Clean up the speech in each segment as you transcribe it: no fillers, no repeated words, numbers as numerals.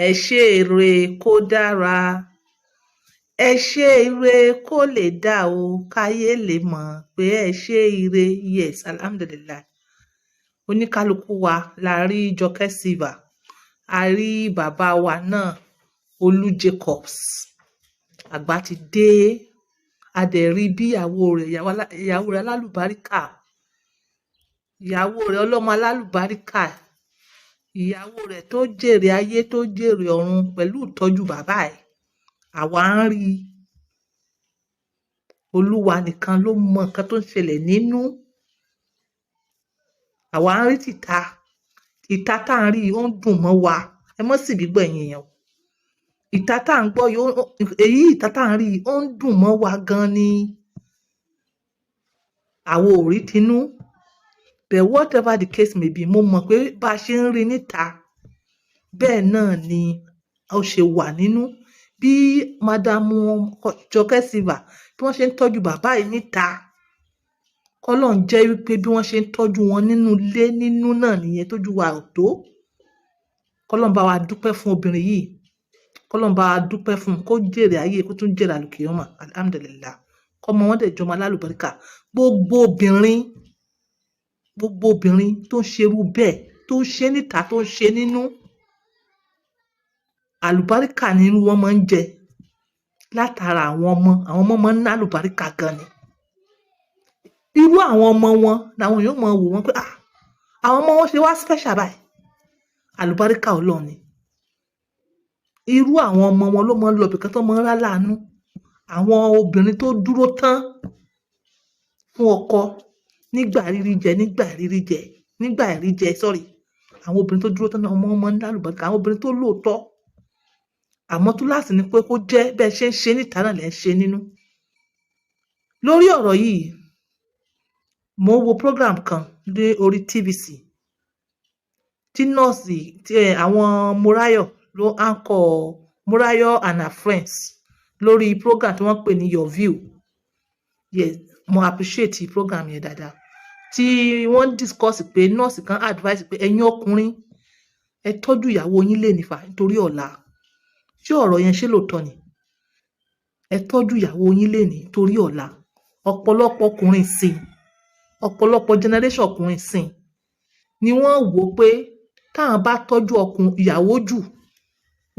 ẹ ṣe ire kó dára, ẹ ṣe ire kó lè dá o, káyé lè mọ̀ pé ẹ ṣe ire. Yes, alhamdulillah. Oníkálukú wa la rí Jọkẹ́ Silva, a rí bàbá wa náà Olú Jacobs, àgbà ti dé, a dẹ̀ rí bí ìyàwó rẹ̀ alálùbáríkà, ìyàwó rẹ̀ ọlọ́mọ alálùbáríkà, ìyàwó rẹ̀ tó jèrè ayé tó jèrè ọ̀run pẹ̀lú ìtọ́jú bàbá ẹ̀. Àwa ń rí Olúwa nìkan ló mọ nǹkan tó ń ṣẹlẹ̀ nínú. Àwa ń rí ìta tá à ń rí ó ń dùn mọ́ wa, ẹ mọ́ sì gbígbọ́ ẹ̀yin èèyàn. Ìta tá à ń gbọ́ èyí ìta tá à ń rí ó ń dùn mọ́ wa gan ni. Àwa ò rí tinú, but whatever the case may be, mo mọ̀ pé bá a ṣe ń rí níta bẹ́ẹ̀ náà ni ó ṣe wà nínú. Bí Madamu Jọkẹ́ Silva bí wọ́n ṣe ń tọ́jú bàbá yìí níta, kọ́lọ́run jẹ́ wípé bí wọ́n ṣe ń tọ́jú wọn nínú ilé nínú náà nìyẹn tójú wa ò tó. Kọ́lọ́run bá wa dúpẹ́ fún obìnrin yìí, kọ́lọ́run bá wa dúpẹ́ fún kó jèrè ayé kó tún jèrè àlùkìyámà, alhamdulillah. Kọ́mọ wọn dẹ̀ jọmọ alálùbáríkà. Gbogbo obìnrin tó ń ṣerú bẹ́ẹ̀, tó ń ṣe níta tó ń ṣe nínú, àlùbáríkà ni irú wọn máa ń jẹ látara àwọn ọmọ máa ń ná àlùbáríkà gan ni. Irú àwọn ọmọ wọn làwọn yóò máa wò wọn pé àwọn ọmọ wọn ṣe wá special báyìí, àlùbáríkà Ọlọ́run ni. Irú àwọn ọmọ wọn ló máa ń lọ ibìkan tó máa ń rá láàánú. Àwọn obìnrin tó dúró tán fún ọkọ nígbà rírí jẹ, sorry. Àwọn obìnrin tó dúró tán náà ọmọ wọn máa ń ná àlùbáríkà. Àwọn obìnrin tó lóòótọ́, àmọ́ túláàsì ni pé kó jẹ́ bẹ́ẹ̀ ṣe ń ṣe níta náà lẹ́ ń ṣe nínú. Lórí ọ̀rọ̀ yìí, mo wo program kan ní orí TVC tí nọ́ọ̀sì àwọn Morayo ló anchor, Morayo and her friends, lórí program tí wọ́n pè ní Your View. Yes, mo appreciate program yẹn dáadáa. Tí wọ́n discuss pé nọ́ọ̀sì kan advice pé ẹ̀yin ọkùnrin ẹ tọ́jú ìyàwó yín lé nífà nítorí ọ̀la. Ṣé ọ̀rọ̀ yẹn ṣé lóòótọ́ ni? Ẹ tọ́jú ìyàwó yín lé nítorí ọ̀la. Ọ̀pọ̀lọpọ̀ ọkùnrin sìn, ọ̀pọ̀lọpọ̀ generation ọkùnrin sìn ni wọ́n wò pé táwọn bá tọ́jú ìyàwó jù,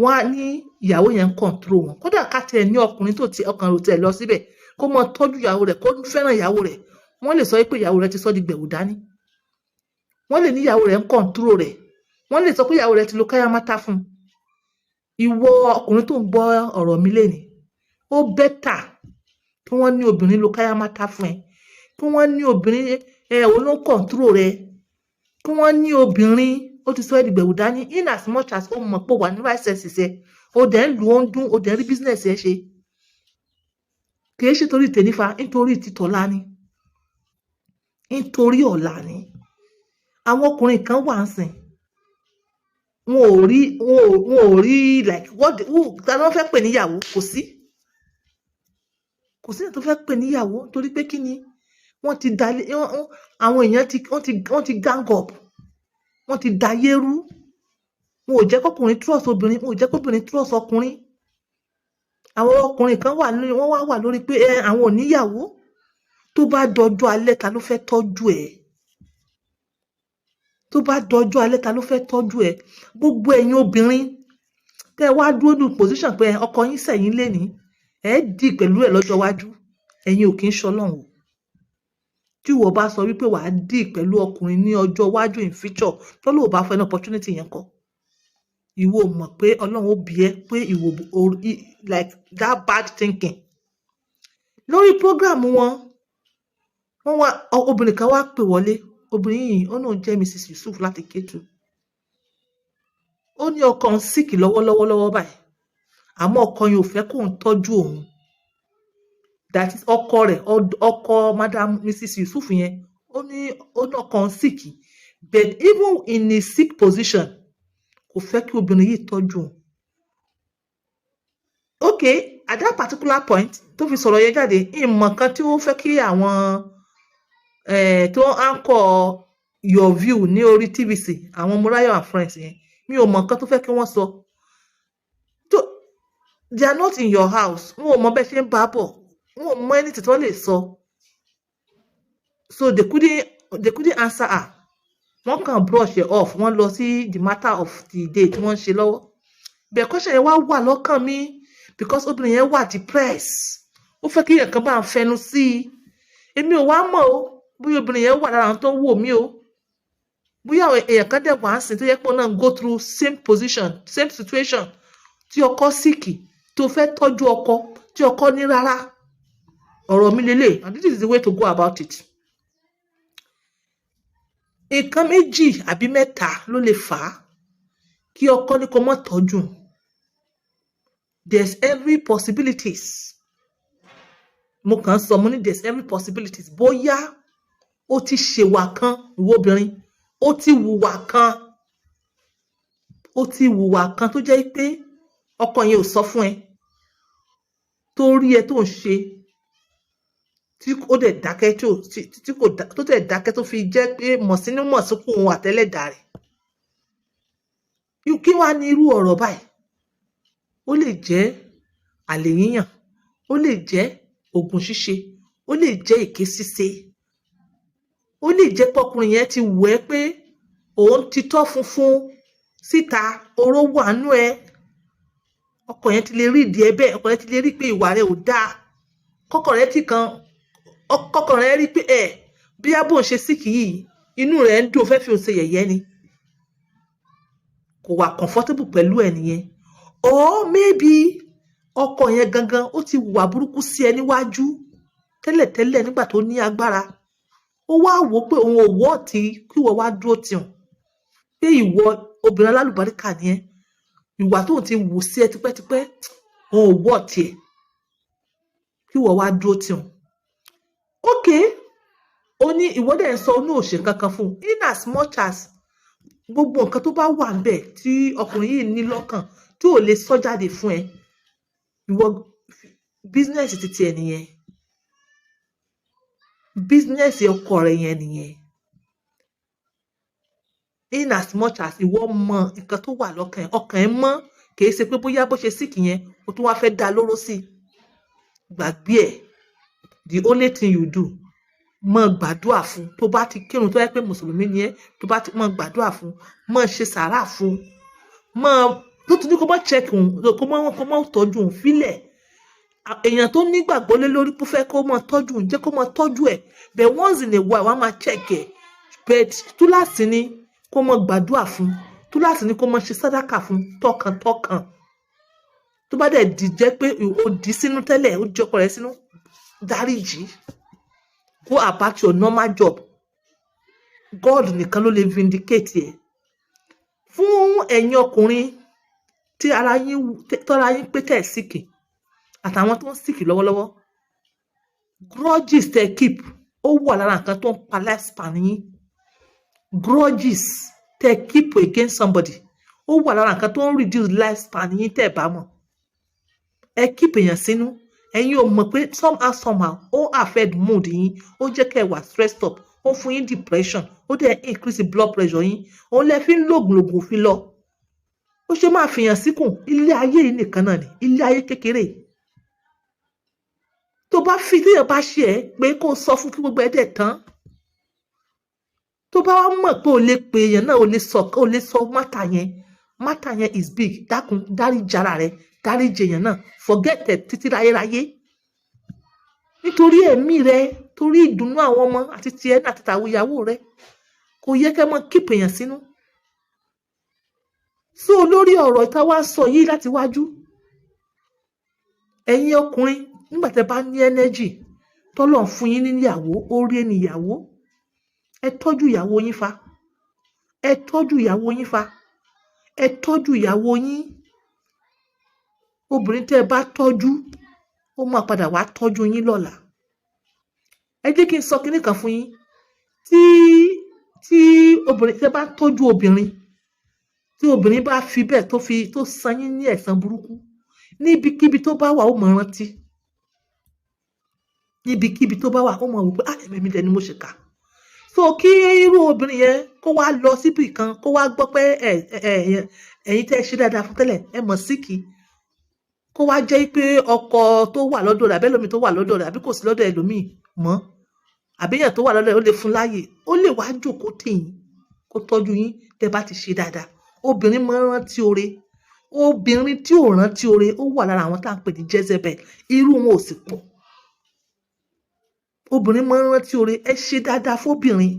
wọ́n á ní ìyàwó yẹn ń control wọn. Kódà ká tiẹ̀ ní ọkùnrin tó ti ọkàn rò tiẹ̀ lọ síbẹ̀ kó mọ tọ́jú ìyàwó rẹ̀, kó fẹ́ràn ìyàwó rẹ̀, wọ́n lè sọ pé ìyàwó rẹ̀ ti sọ di gbẹ̀wù dání. Wọ́n lè ní ìyàwó rẹ̀ ń control rẹ̀. Wọ́n lè sọ pé ìyàwó rẹ̀ ti lo káyámátá fún un. Ìwọ ọkùnrin tó ń gbọ́ ọ̀rọ̀ mi lénìí, ó bẹ́tà kí wọ́n ní obìnrin lo káyámátá fún ẹ, kí wọ́n ní obìnrin òun ló ń control rẹ, kí wọ́n ní obìnrin ó ti sọ ẹ́ di gbẹ̀wù dání, in as much as ó mọ̀ pé wà ní right senses ẹ, ó dẹ̀ ń lu ó ń dún, ó dẹ̀ ń rí business ẹ ṣe. Kì í ṣe torí tènífà, nítorí títọ́lá ni, nítorí ọ̀la ni. Àwọn ọkùnrin kan wà ń sìn, wọn ò rí like ta ló fẹ́ pè níyàwó, kò sí ní tó fẹ́ pè níyàwó torí pé kí ni wọ́n ti dalé, àwọn èèyàn wọ́n ti gang up, wọ́n ti dayé rú. Wọn ò jẹ́ kọ́kùnrin trust obìnrin, wọn ò jẹ́ kọ́kùnrin trust ọkùnrin. Àwọn ọkùnrin kan wọ́n wà lórí pé àwọn ò níyàwó. Tó bá dọjọ́ alẹ́ ta ló fẹ́ tọ́jú ẹ̀? Tó bá dọjọ́ alẹ́ ta ló fẹ́ tọ́jú ẹ̀? Gbogbo ẹ̀yin obìnrin tẹ́ wá dúró ní position pé ọkọ yín sẹ́yìn lénìí, ẹ dì pẹ̀lú ẹ̀ lọ́jọ́ iwájú, ẹ̀yin ò kí ń ṣọlọ́run o. Tí ìwọ bá sọ wípé wàá dì pẹ̀lú ọkùnrin ní ọjọ́ iwájú in future, tó lóò bá fẹ́ ní opportunity yẹn kọ́. Ìwọ mọ̀ pé Ọlọ́run ó bí ẹ pé ìwọ like that bad thinking. Lórí program wọn wá obìnrin kan wá pè wọlé. Obìnrin yìí ó náà jẹ́ Mrs. Yusuf láti Kétu. Ó ní ọkọ ń sick lọ́wọ́lọ́wọ́ báyìí, àmọ́ ọkọ yẹn ò fẹ́ kó ń tọ́jú òun. That is ọkọ Madam Mrs. Yusuf yẹn ó ní ọkọ ń sick, but even in a sick position kò fẹ́ kí obìnrin yìí tọ́jú òun. Okay, at that particular point tó fi sọ̀rọ̀ yẹn jáde, ìmọ̀ kan tí ó fẹ́ kí àwọn tó anchor Your View ní orí TVC, àwọn Morayo and friends yẹn, mi ò mọ̀ nǹkan tó fẹ́ kí wọ́n sọ. they are not in your house. Wọn ò mọ bẹ́ẹ̀ ṣe ń bá bọ̀. Wọn ò mọ anything tí wọ́n lè sọ. So they couldn't answer her. Wọ́n kàn brush it off. Wọ́n lọ sí the matter of the day tí wọ́n ń ṣe lọ́wọ́. Bẹ́ẹ̀ question yẹn wá wà lọ́kàn mi because obìnrin yẹn wà depressed. Ó fẹ́ kí èèyàn kan bá ń fẹnu sí i. Èmi ò wá mọ̀ o bóyá obìnrin yẹn wà lára àwọn tó ń wò mí o. Bóyá èèyàn kan dẹ̀ wá ń sìn tó yẹ pé òun náà go through same position, same situation. Tí ọkọ síkì tó fẹ́ tọ́jú ọkọ tí ọkọ ní rárá. Ọ̀rọ̀ mi lélẹ̀, and this is the way to go about it. Nǹkan méjì àbí mẹ́ta ló lè fà á kí ọkọ ní kó má tọ́jú. There's every possibilities. Mo kàn sọ mo ní there's every possibilities. Bóyá ó ti ṣèwà kan ìwọ obìnrin, ó ti wùwà kan tó jẹ́ pé ọkọ yẹn ò sọ fún ẹ, tó rí ẹ tó ń ṣe, tí ó dẹ̀ dákẹ́ tó dẹ̀ dákẹ́ tó fi jẹ́ pé mọ̀sínú mọ̀síkù òun àtẹ́lẹ̀dà rẹ̀. Kí wá ní irú ọ̀rọ̀ báyìí? Ó lè jẹ́ àlè yíyàn, ó lè jẹ́ ògùn ṣíṣe, ó lè jẹ́ èké ṣíṣe, ó lè jẹ́ pọkùnrin yẹn ti wù ẹ́ pé òun ti tọ́ funfun síta, oró wà nú ẹ. Ọkọ yẹn ti lè rí ìdí ẹ bẹ́ẹ̀, ọkọ yẹn ti lè rí pé ìwà rẹ ò dáa. Kọ́kọ́ rẹ rí pé bí abó ń ṣe síkì yìí, inú rẹ̀ ń dùn, fẹ́ fi òun ṣe yẹ̀yẹ́ ni. Kò wà comfortable pẹ̀lú ẹ nìyẹn. Or maybe ọkọ yẹn gangan ó ti wà burúkú sí ẹ níwájú tẹ́lẹ̀tẹ́lẹ̀ nígbà tó ní agbára. Ó wá wò pé òun ò wọ́ tí kí ìwọ wá dúró tì ọ́n. Pé ìwọ obìnrin alálùbáríkà ni ẹ. Ìwà tóun ti wù sí ẹ tipẹ́tipẹ́, òun ò wọ́ tiẹ̀. Kí ìwọ wá dúró tì ọ́n. Okay, ó ní ìwọ dẹ̀ ń sọ ní òṣè kankan fún un. In as much as gbogbo nǹkan tó bá wà ńbẹ̀ tí ọkùnrin yìí ní lọ́kàn tí ò lè sọ jáde fún ẹ, ìwọ business ti tiẹ̀ nìyẹn. Business ọkọ rẹ yẹn nìyẹn. In as much as ìwọ mọ nǹkan tó wà lọ́kàn ẹ, ọkàn ẹ mọ́, kìí ṣe pé bóyá bó ṣe síkì yẹn o tún wá fẹ́ dá lóró sí i. Gbàgbé ẹ̀. The only thing you do, mọ gbàdúrà fún. Tó bá ti kírun tó yẹ pé mùsùlùmí ni ẹ́, tó bá ti mọ gbàdúrà fún, mọ ṣe sàárà fún, tó ti ní kó má check òun, kó má tọ́jú òun fílẹ̀. Èèyàn tó nígbàgbọ́ lé lórí pé fẹ́ kó má tọ́jú òun, jẹ́ kó má tọ́jú ẹ̀. But once in a while wọ́n á máa check ẹ̀. But túláàsì ni kó má gbàdúrà fún, túláàsì ni kó má ṣe sàdákà fún tọkàntọkàn. Tó bá dẹ̀ jẹ́ pé ó dì sínú tẹ́lẹ̀, ó jẹ́ ọkọ rẹ̀ sínú, dáríjì. Go about your normal job. God nìkan ló lè vindicate ẹ. Fún ẹ̀yin ọkùnrin tí ara yín pé tẹ̀ síkì àtàwọn tó ń síkì lọ́wọ́lọ́wọ́, grudges tẹ̀ keep ó wà lára nǹkan tó ń pa lifespan yín. Grudges tẹ̀ keep against somebody ó wà lára nǹkan tó ń reduce lifespan yín tẹ̀ bá mọ̀. Ẹ keep èèyàn sínú. Ẹ̀yin ò mọ̀ pé somehow ó affect mood yín, ó jẹ́ kẹ́ wà stressed up, ó fún yín depression, ó dẹ̀ increase blood pressure yín. Òun lẹ fi ń lògùn fi lọ. Ó ṣe máa fìyàn síkùn. Ilé ayé yìí nìkan náà ni, ilé ayé kékeré. Tó bá téèyàn bá ṣe ẹ́ pé kó sọ fún kí gbogbo ẹ̀ dẹ̀ tán. Tó bá wá mọ̀ pé o lè pe èèyàn náà, o lè sọ matter yẹn is big. Dákun dáríjì ara rẹ, dáríjì èèyàn náà, forget ẹ̀ títí ráyéráyé. Nítorí ẹ̀mí rẹ, torí ìdùnnú àwọn ọmọ àti tiẹ̀ náà àti tàwọn ìyàwó rẹ, kò yẹ kẹ́ mọ́ keep èèyàn sínú. So lórí ọ̀rọ̀ ìta wá sọ yìí láti wájú, ẹ̀yin ọkùnrin nígbà tẹ́ bá ní energy tọ́lọ̀ ń fún yín níyàwó, orí ẹni ìyàwó, ẹ tọ́jú ìyàwó yín fa. Ẹ tọ́jú ìyàwó yín fa. Ẹ tọ́jú ìyàwó yín. Obìnrin tẹ́ ẹ bá tọ́jú, ó máa padà wá tọ́jú yín lọ́la. Ẹ jẹ́ kí n sọ kinní kan fún yín. Tí obìnrin tẹ́ bá tọ́jú obìnrin, tí obìnrin bá fi bẹ́ẹ̀ tó san yín ní ẹ̀san burúkú, níbikíbi tó bá wà ó máa rántí. Níbikíbi tó bá wà ó máa wò pé èmi dẹ̀ ni mo ṣe kà. So kí irú obìnrin yẹn kó wá lọ síbì kan, kó wá gbọ́ pé ẹ̀yin tẹ́ ṣe dáadáa fún tẹ́lẹ̀, ẹ mọ̀ síkì. kó wá jẹ́ pé ọkọ tó wà lọ́dọ̀ rẹ̀ àbẹ́lòmí tó wà lọ́dọ̀ rẹ̀ àbí kò sí lọ́dọ̀ ẹlòmíì mọ́ àbíyàn tó wà lọ́dọ̀ rẹ̀ ó lè fún láàyè ó lè wá jókòó tì yín kó tọ́jú yín tẹ́ bá ti ṣe dáadáa. Obìnrin máa ń rántí oore, obìnrin tí ò rántí oore ó wà lára àwọn tá à ń pè ní Jezebel, irú wọn ò sì pọ̀. Obìnrin máa ń rántí oore, ẹ ṣe dáadáa fóbìnrin,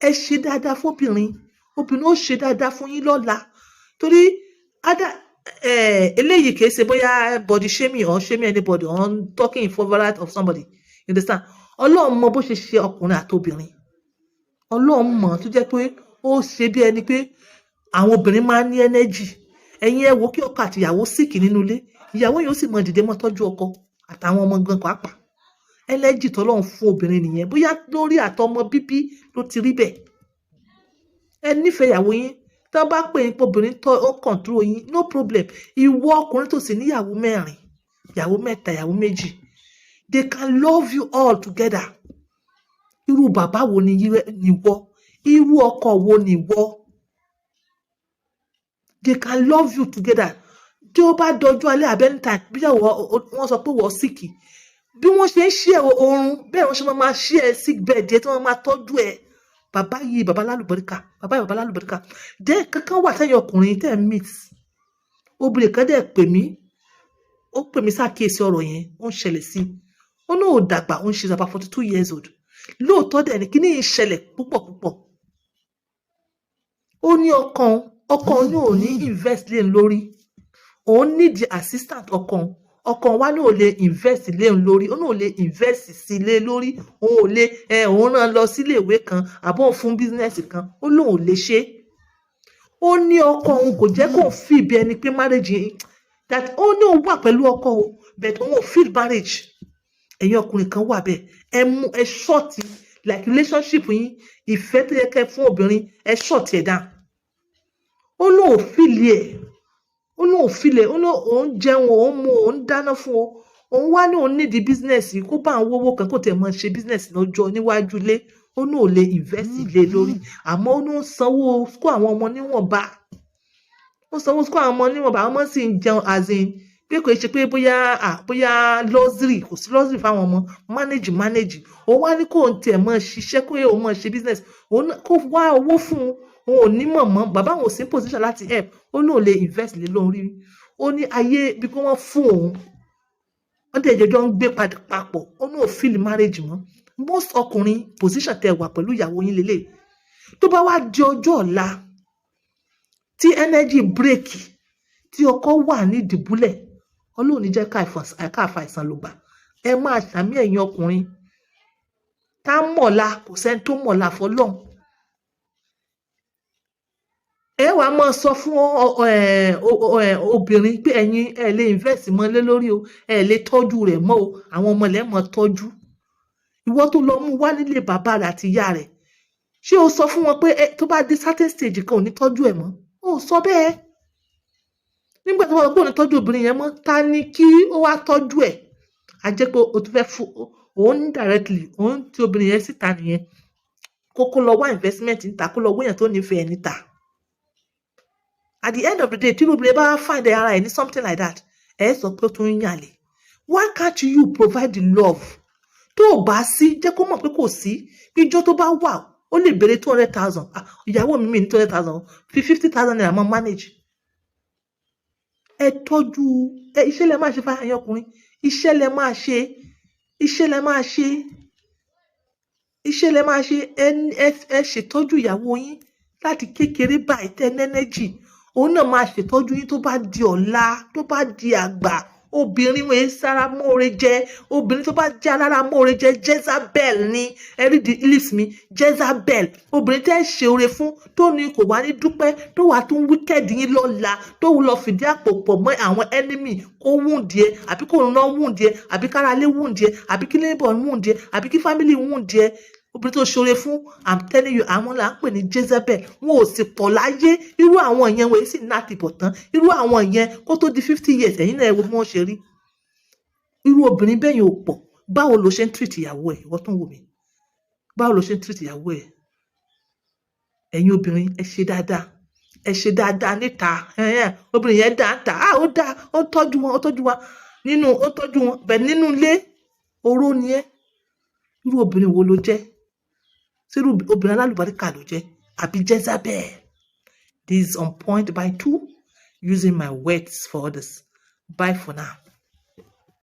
ẹ ṣe dáadáa fóbìnrin, obìnrin ó ṣe dáadáa fún yín lọ́la. Torí eléyìí kìí ṣe bóyá body shaming or shaming anybody or talking in favour of somebody, you understand? Ọlọ́run mọ bó ṣe ṣe ọkùnrin àti obìnrin, Ọlọ́run mọ̀ tó jẹ́ pé ó ṣe bí ẹni pé àwọn obìnrin máa ń ní energy. Ẹ̀yin ẹ wò kí ọkọ àti ìyàwó sick nínú ilé, ìyàwó yóò sì mọ dìde mọ́ tọ́jú ọkọ àtàwọn ọmọ gan pàápàá. Energy tọ́lọ́run fún obìnrin nìyẹn, bóyá lórí àtọmọ bíbí ló ti rí bẹ́ẹ̀. Ẹ nífẹ̀ẹ́ ìyàwó yín, tó bá pè yín pé obìnrin tó ó control yín, no problem. Ìwọ ọkùnrin tó sì níyàwó 4, ìyàwó 3, ìyàwó 2, they can love you all together. Irú bàbá wo ni ìwọ? Irú ọkọ wo ni ìwọ? They can love you together. Tí ó bá dọjọ́ alẹ́ àbẹ́ńtà bí wọ́n sọ pé wọ́n sick, bí wọ́n ṣe ń ṣe oorun bẹ́ẹ̀ wọ́n ṣe máa ṣe sick bed tí wọ́n máa tọ́jú ẹ̀. Bàbá yìí bàbá lálùbáríkà, bàbá yìí bàbá lálùbáríkà. Dẹ́ kankan wà sẹ́yìn ọkùnrin tẹ́ ẹ̀ mix. Obìnrin kan dẹ̀ pè mí, ó pè mí ṣàkíyèsí ọ̀rọ̀ yẹn, ó ń ṣẹlẹ̀ sí. Ó náà ò dàgbà, ó ń ṣe about 42 years old. Lóòótọ́ dẹ̀ ni kí ní ìṣẹ̀lẹ̀ púpọ̀ púpọ̀. Ó ní ọkàn ní ò ní invest lé lórí. Òun need assistant ọkàn wa ní ò lè invest lé lórí, ó náà lè invest sí lé lórí. Òun ò lè òun rán lọ sílé ìwé kan àbọ̀ fún business kan, ó lóun ò lè ṣe. Ó ní ọkọ òun kò jẹ́ kó feel bí ẹni pé marriage that ó ní òun wà pẹ̀lú ọkọ o but òun ò feel marriage. Ẹ̀yin ọkùnrin kan wà bẹ́ẹ̀, ẹ short like relationship yín, ìfẹ́ tó yẹ kẹ́ fún obìnrin ẹ short ẹ̀ down. Ó lóun ò feel ẹ̀, ó lóun ò feel ẹ̀, ó lóun òun jẹun òun mu òun dáná fún o, òun wá ní òun need business kó bá àwọn owó kan kó tẹ̀ mọ́ ṣe business lọ́jọ́ níwájú ilé. Ó náà ò lè invest lé lórí, àmọ́ ó ní ó sanwó school àwọn ọmọ níwọ̀nba. Ó sanwó school àwọn ọmọ níwọ̀nba, àwọn ọmọ sì ń jẹun as in pé kò ṣe pé bóyá luxury, kò sí luxury fáwọn ọmọ, manage. Ó wá ní kó tẹ̀ mọ́ ṣiṣẹ́ kó òun mọ́ ṣe business, òun kó wá owó fún òun ò ní mọ̀mọ́, bàbá òun ò sí position láti help, ó náà ò lè invest lé lórí. Ó ní ayé bí kí wọ́n fún òun, wọ́n tẹ̀ jọjọ́ ń gbé papọ̀, ó náà ò feel marriage mọ́. Most ọkùnrin position tẹ́ wà pẹ̀lú ìyàwó yín lélẹ̀. Tó bá wá di ọjọ́ ọ̀la tí energy break, tí ọkọ wà ní ìdìbúlẹ̀, Ọlọ́run ní jẹ́ ká àìsàn ló gbà. Ẹ máa ṣàmì ẹ̀yin ọkùnrin. Ká mọ̀la, kò sẹ́ni tó mọ̀la fọlọ́run. Ẹ wá máa sọ fún obìnrin pé ẹ̀yin ẹ lè invest mọ́ lé lórí o, ẹ lè tọ́jú rẹ̀ mọ́ o, àwọn ọmọ lẹ́ mọ́ tọ́jú. Ìwọ tó lọ mú wá nílé bàbá rẹ̀ àti ìyá rẹ̀, ṣé o sọ fún wọn pé tó bá dé certain stage kan ò ní tọ́jú ẹ̀ mọ́? Ó sọ bẹ́ẹ̀. Nígbà tí wọ́n gbọ́ ní tọ́jú obìnrin yẹn mọ́, ta ni kí ó wá tọ́jú ẹ̀? A jẹ́ pé o ti fẹ́ fún òun indirectly, òun tí obìnrin yẹn síta nìyẹn. Kó lọ wá investment níta, kó lọ wéyàn tó nífẹ̀ẹ́ níta. At the end of the day, tí obìnrin bá find ara ẹ̀ ní something like that, ẹ sọ pé ó tún ń yàlè. Why can't you provide the love? Tó o bá sí, jẹ́ kó mọ̀ pé kò sí. Ìjọ tó bá wà, ó lè béèrè 200,000. Ìyàwó mi ní 200,000, 50,000 naira mọ́ manage. Ẹ tọ́jú, iṣẹ́ lẹ máa ṣe fún ẹ̀yin ọkùnrin. Iṣẹ́ lẹ máa ṣe. Ẹ ṣètọ́jú ìyàwó yín láti kékeré báyìí tẹ́ energy. Òun náà máa ṣètọ́jú yín tó bá di ọ̀la, tó bá di àgbà. Obìnrin wọn ń sára mọ́re jẹ, obìnrin tó bá jẹ́ alára mọ́re jẹ Jezebel ni. Ẹ rí the lips mi, Jezebel. Obìnrin tẹ́ ṣe oore fún tó ní kò wá ní dúpẹ́, tó wà tún wicked yín lọ́la, tó lọ fìdí àpò pọ̀ mọ́ àwọn enemy, kó wound ẹ, àbí kó ná wound ẹ, àbí kára lé wound ẹ, àbí kí neighbor wound ẹ, àbí kí family wound ẹ. Obìnrin tó ṣoore fún, I'm telling you, àwọn là ń pè ní Jezebel. Wọn ò sì pọ̀ láyé. Irú àwọn yẹn wọ́n sì náà ti bọ̀ tán. Irú àwọn yẹn kó tó di 50 years ẹ̀yin náà ẹ wo bí wọ́n ṣe rí. Irú obìnrin bẹ́ẹ̀ yẹn ò pọ̀. Báwo lo ṣe ń treat ìyàwó ẹ̀? Ìwọ tó ń wò mí. Báwo lo ṣe ń treat ìyàwó ẹ̀? Ẹ̀yin obìnrin ẹ ṣe dáadáa. ẹ ṣe dáadáa níta, obìnrin yẹn dáa níta, ó dáa, ó tọ́jú wọn, ó tọ́jú wa nínú, ó tọ́jú wọn, bẹ́ẹ̀ nínú ilé oró ni ẹ́. Irú obìnrin wo ló jẹ́? Ṣé irú obìnrin alálùbáríkà ló jẹ́ àbí Jezebel? This is On Point by 2, using my words for others. Bye for now.